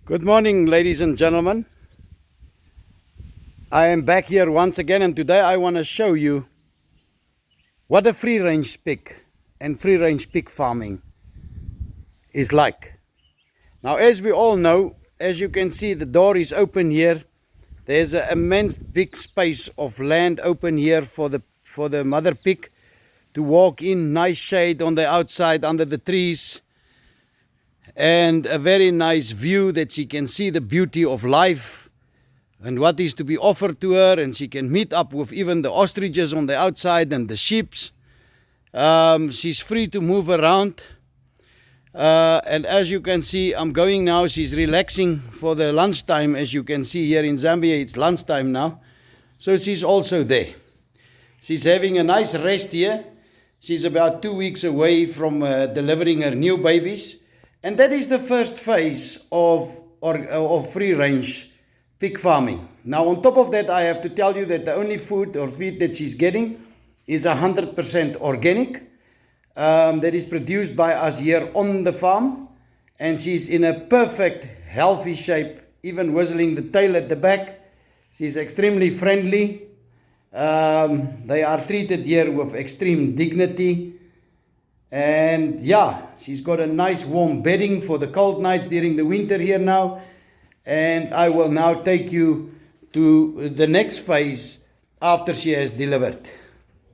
Good morning, ladies and gentlemen. I am back here once again, and today I want to show you what a free range pig and free range pig farming is like. Now, as we all know, as you can see, the door is open here. There's an immense big space of land open here for the mother pig to walk in. Nice shade on the outside under the trees, and a very nice view that she can see the beauty of life and what is to be offered to her, and she can meet up with even the ostriches on the outside and the sheeps. She's free to move around, and as you can see, I'm going now. She's relaxing for the lunchtime. As you can see here in Zambia, it's lunchtime now, so she's also there. She's having a nice rest here. She's about 2 weeks away from delivering her new babies, and that is the first phase of free range pig farming. Now, on top of that, I have to tell you that the only food or feed that she's getting is 100% organic, that is produced by us here on the farm, and she's in a perfect healthy shape, even whistling the tail at the back. She's extremely friendly. They are treated here with extreme dignity, and yeah, she's got a nice warm bedding for the cold nights during the winter here now. And I will now take you to the next phase after she has delivered.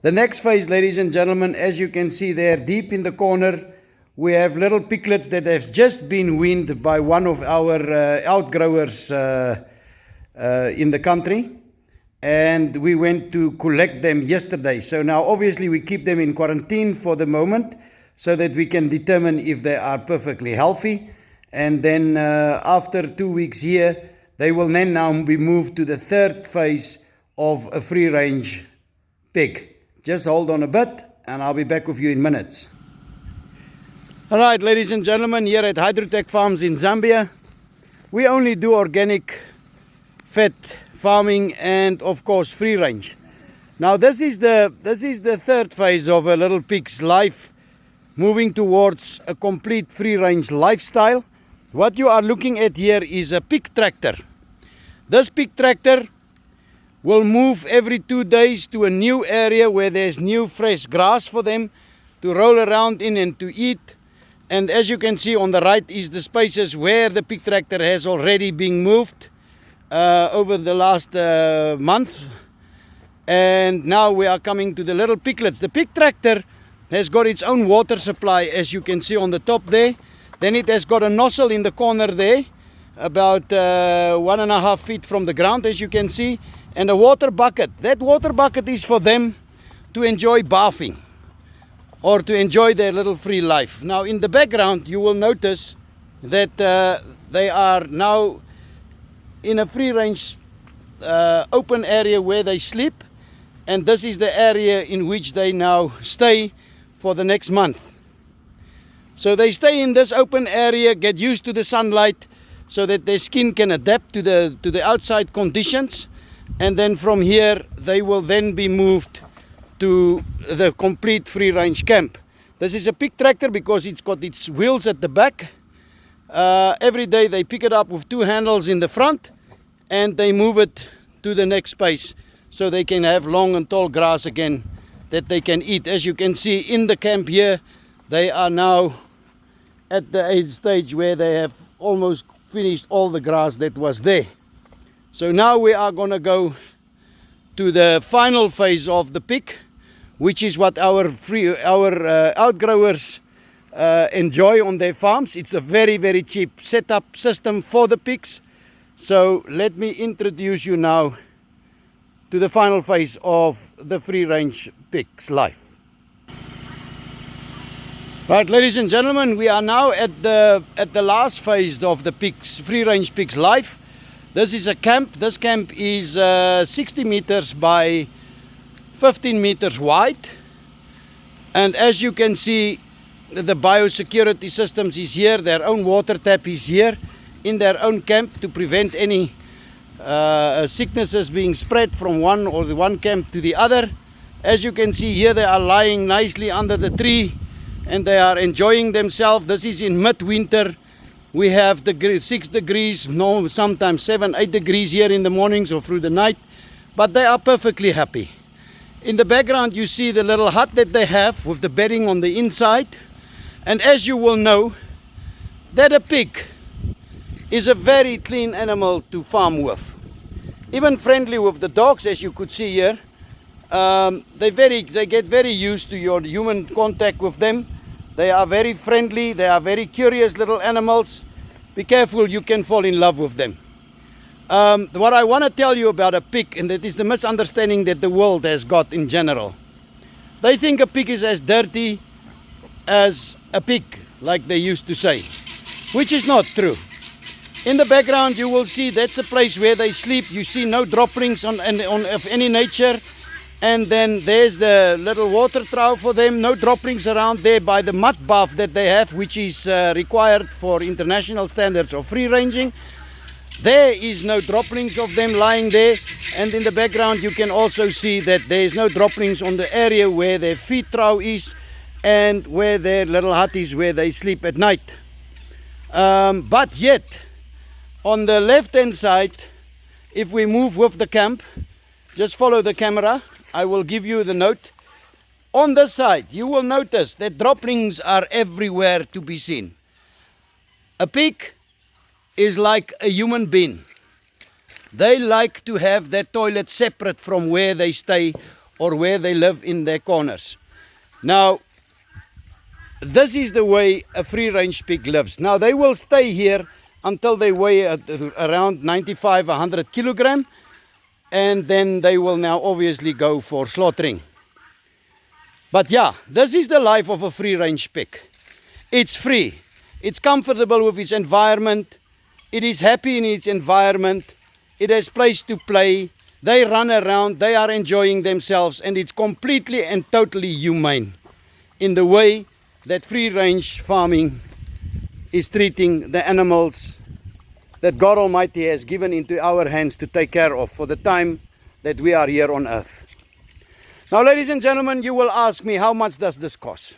The next phase, ladies and gentlemen, as you can see there deep in the corner, we have little piglets that have just been weaned by one of our outgrowers in the country, and we went to collect them yesterday. So now obviously we keep them in quarantine for the moment so that we can determine if they are perfectly healthy. And then after 2 weeks here, they will then now be moved to the third phase of a free range pig. Just hold on a bit and I'll be back with you in minutes. All right, ladies and gentlemen, here at Hydrotech Farms in Zambia, we only do organic fed farming and of course free range. Now this is the third phase of a little pig's life, moving towards a complete free range lifestyle. What you are looking at here is a pig tractor. This pig tractor will move every 2 days to a new area where there's new fresh grass for them to roll around in and to eat. And as you can see on the right is the spaces where the pig tractor has already been moved over the last month. And now we are coming to the little piglets. The pig tractor has got its own water supply, as you can see on the top there. Then it has got a nozzle in the corner there, about 1.5 feet from the ground, as you can see, and a water bucket. That water bucket is for them to enjoy bathing or to enjoy their little free life. Now in the background you will notice that they are now in a free range open area where they sleep, and this is the area in which they now stay for the next month. So they stay in this open area, get used to the sunlight so that their skin can adapt to the outside conditions, and then from here they will then be moved to the complete free range camp. This is a pig tractor because it's got its wheels at the back. Every day they pick it up with 2 handles in the front and they move it to the next space so they can have long and tall grass again that they can eat. As you can see in the camp here, they are now at the age stage where they have almost finished all the grass that was there. So now we are going to go to the final phase of the pig, which is what our outgrowers enjoy on their farms. It's a very, very cheap setup system for the pigs. So let me introduce you now to the final phase of the free range pig's life. Right, ladies and gentlemen, we are now at the last phase of the free range pig's life. This is a camp. This camp is 60 meters by 15 meters wide, and as you can see, the biosecurity systems is here. Their own water tap is here in their own camp to prevent any sicknesses being spread from one camp to the other. As you can see here, they are lying nicely under the tree and they are enjoying themselves. This is in midwinter We have 6 degrees, no, sometimes 7, 8 degrees here in the mornings or through the night, but they are perfectly happy. In the background you see the little hut that they have with the bedding on the inside. And as you will know, that a pig is a very clean animal to farm with. Even friendly with the dogs, as you could see here. They get very used to your human contact with them. They are very friendly, they are very curious little animals. Be careful, you can fall in love with them. What I want to tell you about a pig, and that is the misunderstanding that the world has got in general. They think a pig is as dirty as a pig, like they used to say, which is not true. In the background you will see that's the place where they sleep. You see no droppings of any nature. And then there's the little water trough for them, no droppings around there by the mud bath that they have, which is required for international standards of free ranging. There is no droppings of them lying there, and in the background you can also see that there is no droppings on the area where their feed trough is and where their little hut is where they sleep at night. But yet, on the left hand side, if we move with the camp, just follow the camera, I will give you the note. On this side, you will notice that droppings are everywhere to be seen. A pig is like a human being. They like to have their toilet separate from where they stay or where they live in their corners. Now, this is the way a free-range pig lives. Now, they will stay here until they weigh around 95, 100 kilogram. And then they will now obviously go for slaughtering. But yeah, this is the life of a free-range pig. It's free. It's comfortable with its environment. It is happy in its environment. It has place to play. They run around. They are enjoying themselves. And it's completely and totally humane in the way that free-range farming is treating the animals that God Almighty has given into our hands to take care of for the time that we are here on earth. Now, ladies and gentlemen, you will ask me, how much does this cost?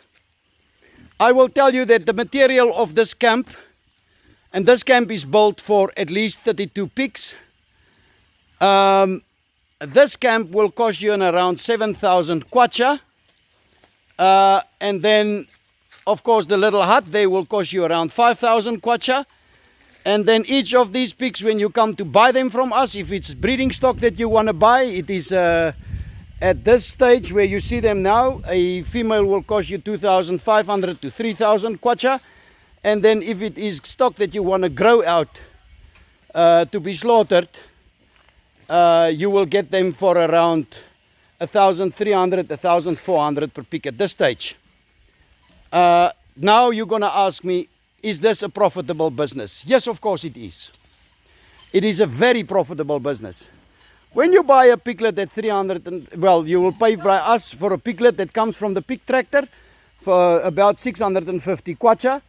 I will tell you that the material of this camp, and this camp is built for at least 32 pigs. This camp will cost you around 7,000 kwacha. And then, of course, the little hut, they will cost you around 5,000 kwacha. And then each of these pigs, when you come to buy them from us, if it's breeding stock that you want to buy, it is at this stage where you see them now, a female will cost you 2,500 to 3,000 kwacha. And then if it is stock that you want to grow out to be slaughtered, you will get them for around 1,300, 1,400 per pig at this stage. Now you're going to ask me, is this a profitable business? Yes, of course it is. It is a very profitable business. When you buy a piglet at 300, you will pay by us for a piglet that comes from the pig tractor for about 650 kwacha.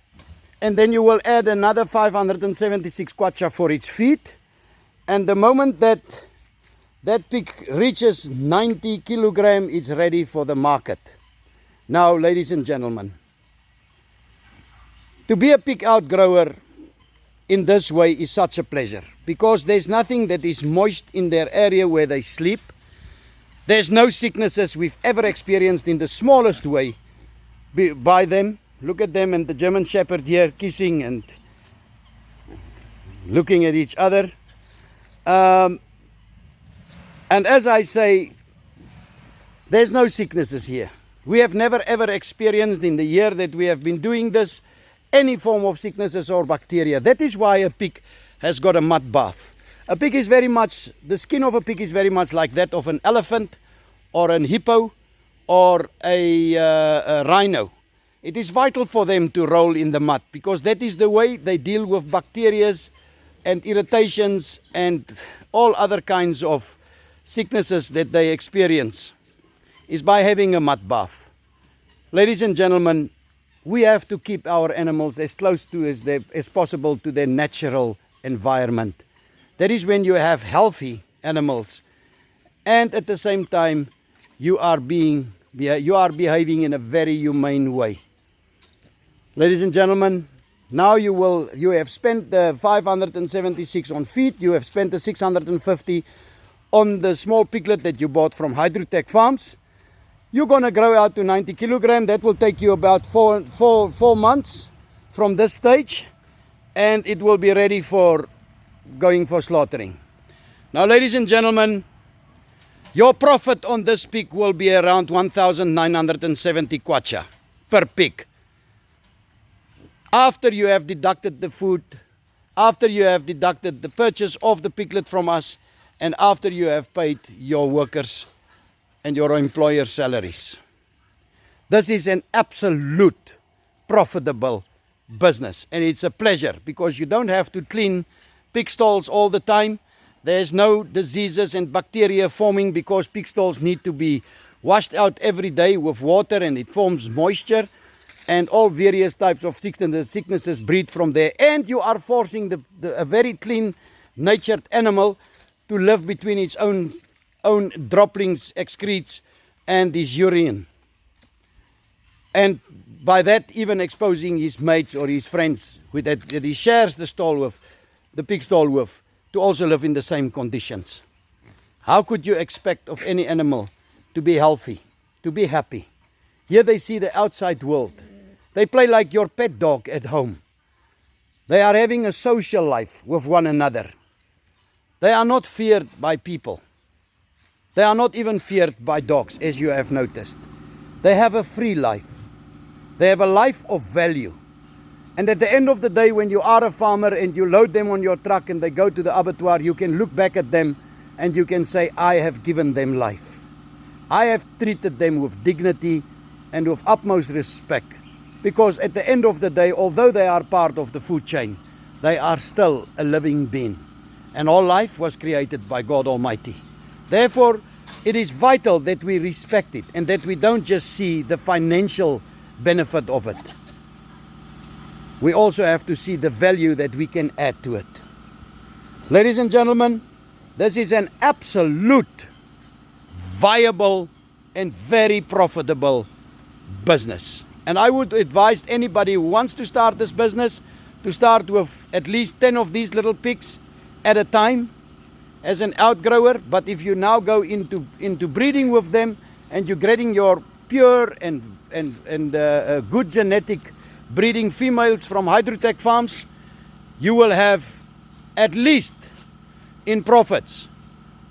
And then you will add another 576 kwacha for its feed. And the moment that pig reaches 90 kilogram, it's ready for the market. Now, ladies and gentlemen, to be a pig outgrower in this way is such a pleasure, because there's nothing that is moist in their area where they sleep. There's no sicknesses we've ever experienced in the smallest way by them. Look at them and the German Shepherd here kissing and looking at each other. And as I say, there's no sicknesses here. We have never ever experienced in the year that we have been doing this any form of sicknesses or bacteria. That is why a pig has got a mud bath. A pig is very much, the skin of a pig is very much like that of an elephant or an hippo or a rhino. It is vital for them to roll in the mud, because that is the way they deal with bacteria and irritations and all other kinds of sicknesses that they experience, is by having a mud bath. Ladies and gentlemen, we have to keep our animals as close to as possible to their natural environment. That is when you have healthy animals, and at the same time you are behaving in a very humane way. Ladies and gentlemen, Now you have spent the 576 on feed, you have spent the 650 on the small piglet that you bought from Hydrotech Farms. You're going to grow out to 90 kilogram. That will take you about four months from this stage, and it will be ready for going for slaughtering. Now, ladies and gentlemen, your profit on this pig will be around 1,970 kwacha per pig. After you have deducted the food, after you have deducted the purchase of the piglet from us, and after you have paid your workers and your employer's salaries. This is an absolute profitable business, and it's a pleasure because you don't have to clean pig stalls all the time. There's no diseases and bacteria forming because pig stalls need to be washed out every day with water, and it forms moisture, and all various types of sicknesses breed from there. And you are forcing a very clean natured animal to live between its own droppings, excretes, and his urine, and by that even exposing his mates or his friends that he shares the stall with, the pig stall with, to also live in the same conditions. How could you expect of any animal to be healthy, to be happy? Here they see the outside world. They play like your pet dog at home. They are having a social life with one another. They are not feared by people. They are not even feared by dogs, as you have noticed. They have a free life. They have a life of value. And at the end of the day, when you are a farmer and you load them on your truck and they go to the abattoir, you can look back at them and you can say, I have given them life. I have treated them with dignity and with utmost respect. Because at the end of the day, although they are part of the food chain, they are still a living being. And all life was created by God Almighty. Therefore, it is vital that we respect it and that we don't just see the financial benefit of it. We also have to see the value that we can add to it. Ladies and gentlemen, this is an absolute viable and very profitable business. And I would advise anybody who wants to start this business to start with at least 10 of these little pigs at a time as an outgrower. But if you now go into breeding with them and you're getting your pure and good genetic breeding females from Hydrotech Farms, you will have at least in profits.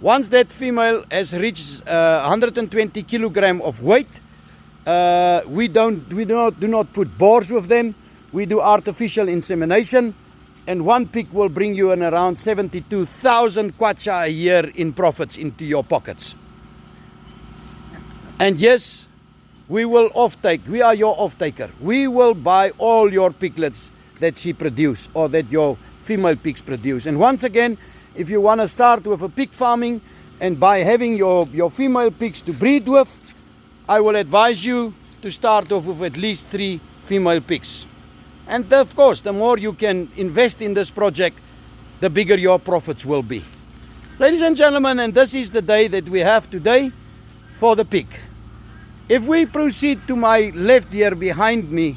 Once that female has reached 120 kilogram of weight, we do not put boars with them. We do artificial insemination, and one pig will bring you in around 72,000 kwacha a year in profits into your pockets. And yes, we will offtake. We are your offtaker. We will buy all your piglets that she produce or that your female pigs produce. And once again, if you want to start with a pig farming and by having your female pigs to breed with, I will advise you to start off with at least 3 female pigs. And of course, the more you can invest in this project, the bigger your profits will be. Ladies and gentlemen, and this is the day that we have today for the pig. If we proceed to my left here behind me,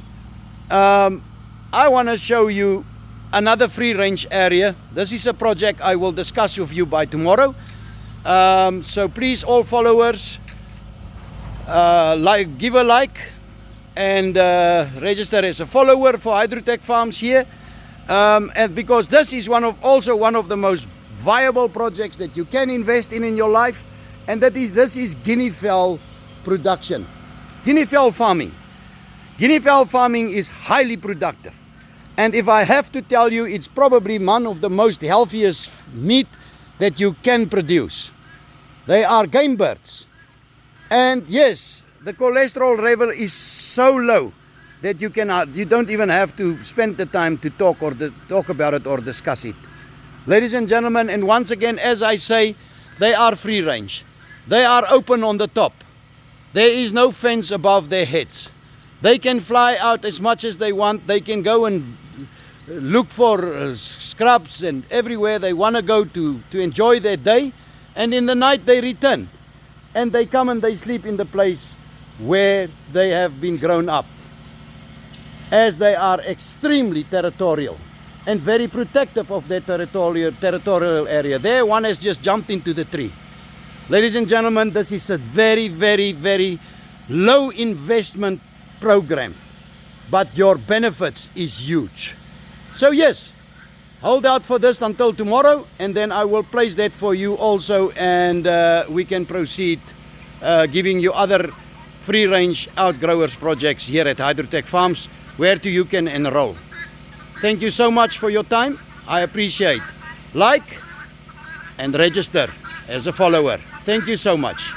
I want to show you another free range area. This is a project I will discuss with you by tomorrow. So please, all followers, give a like and register as a follower for Hydrotech Farms here, and because this is also one of the most viable projects that you can invest in your life, and this is guinea fowl production, guinea fowl farming. Guinea fowl farming is highly productive, and if I have to tell you, it's probably one of the most healthiest meat that you can produce. They are game birds, and yes, the cholesterol level is so low that you don't even have to spend the time to talk about it or discuss it. Ladies and gentlemen, and once again, as I say, they are free range. They are open on the top. There is no fence above their heads. They can fly out as much as they want. They can go and look for scrubs and everywhere they want to go to enjoy their day. And in the night they return. And they come and they sleep in the place where they have been grown up. as they are extremely territorial and very protective of their territorial area. There, one has just jumped into the tree. Ladies and gentlemen, this is a very, very, very low investment program, but your benefits is huge. So yes, hold out for this until tomorrow, and then I will place that for you also, and we can proceed giving you other free range outgrowers projects here at Hydrotech Farms, where you can enroll. Thank you so much for your time. I appreciate. Like and register as a follower. Thank you so much.